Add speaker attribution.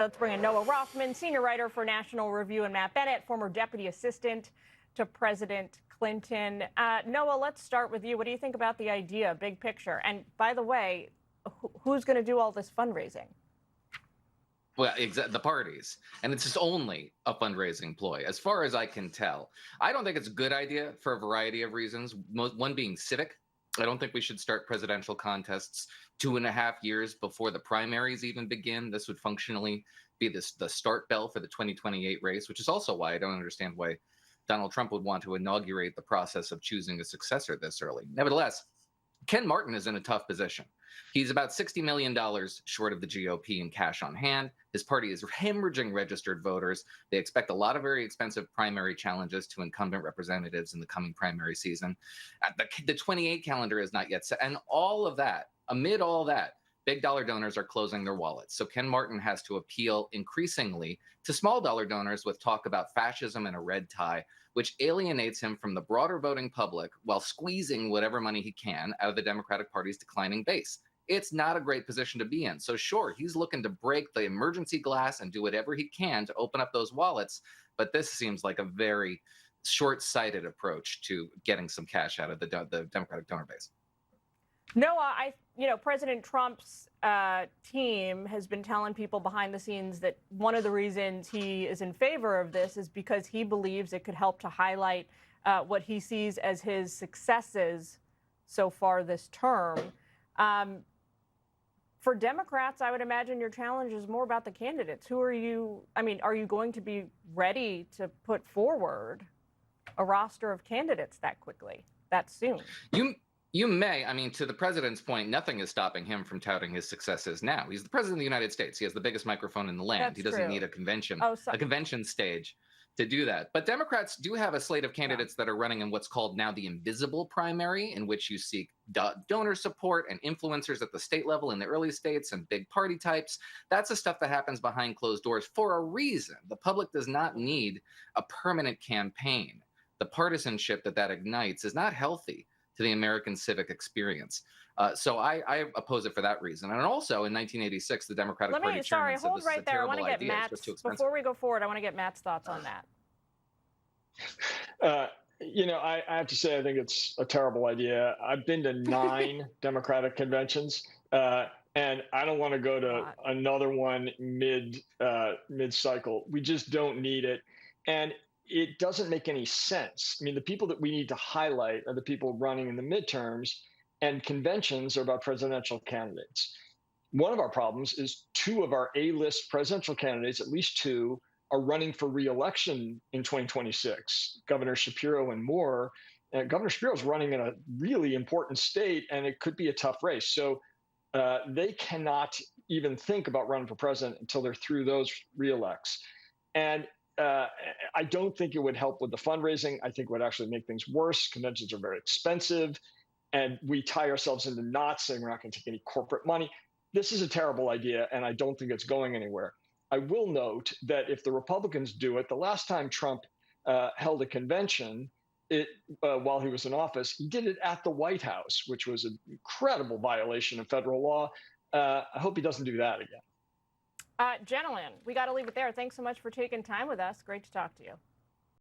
Speaker 1: Let's bring in Noah Rothman, senior writer for National Review, and Matt Bennett, former deputy assistant to President Clinton. Noah, let's start with you. What do you think about the idea, big picture? And by the way, who's going to do all this fundraising?
Speaker 2: Well, the parties. And it's just only a fundraising ploy, as far as I can tell. I don't think it's a good idea for a variety of reasons, one being civic. I don't think we should start presidential contests 2.5 years before the primaries even begin. This would functionally be the start bell for the 2028 race, which is also why I don't understand why Donald Trump would want to inaugurate the process of choosing a successor this early. Nevertheless, Ken Martin is in a tough position. He's about $60 million short of the GOP in cash on hand. His party is hemorrhaging registered voters. They expect a lot of very expensive primary challenges to incumbent representatives in the coming primary season. The 28 calendar is not yet set. And all of that, amid all that, big dollar donors are closing their wallets. So Ken Martin has to appeal increasingly to small dollar donors with talk about fascism and a red tie, which alienates him from the broader voting public while squeezing whatever money he can out of the Democratic Party's declining base. It's not a great position to be in. So sure, he's looking to break the emergency glass and do whatever he can to open up those wallets. But this seems like a very short-sighted approach to getting some cash out of the Democratic donor base.
Speaker 1: Noah, President Trump's team has been telling people behind the scenes that one of the reasons he is in favor of this is because he believes it could help to highlight what he sees as his successes so far this term. For Democrats, I would imagine your challenge is more about the candidates. Are you going to be ready to put forward a roster of candidates that quickly, that soon?
Speaker 2: You may. To the president's point, nothing is stopping him from touting his successes now. He's the president of the United States. He has the biggest microphone in the land.
Speaker 1: That's
Speaker 2: he doesn't
Speaker 1: true.
Speaker 2: need a convention stage to do that. But Democrats do have a slate of candidates that are running in what's called now the invisible primary, in which you seek donor support and influencers at the state level in the early states and big party types. That's the stuff that happens behind closed doors for a reason. The public does not need a permanent campaign. The partisanship that ignites is not healthy to the American civic experience. So I oppose it for that reason. And also in 1986, the Democratic Party chairman said this is a terrible idea. It's just too expensive.
Speaker 1: Before we go forward, I want to get Matt's thoughts on that.
Speaker 3: I have to say, I think it's a terrible idea. I've been to 9 Democratic conventions, and I don't want to go to another one mid-cycle. We just don't need it. And it doesn't make any sense. The people that we need to highlight are the people running in the midterms, and conventions are about presidential candidates. One of our problems is 2 of our A-list presidential candidates, at least 2, are running for re-election in 2026, Governor Shapiro and Moore. Governor Shapiro is running in a really important state, and it could be a tough race. So they cannot even think about running for president until they're through those re-elects. And I don't think it would help with the fundraising. I think it would actually make things worse. Conventions are very expensive, and we tie ourselves into knots saying we're not going to take any corporate money. This is a terrible idea, and I don't think it's going anywhere. I will note that if the Republicans do it, the last time Trump held a convention while he was in office, he did it at the White House, which was an incredible violation of federal law. I hope he doesn't do that again.
Speaker 1: Gentlemen, we got to leave it there. Thanks so much for taking time with us. Great to talk to you.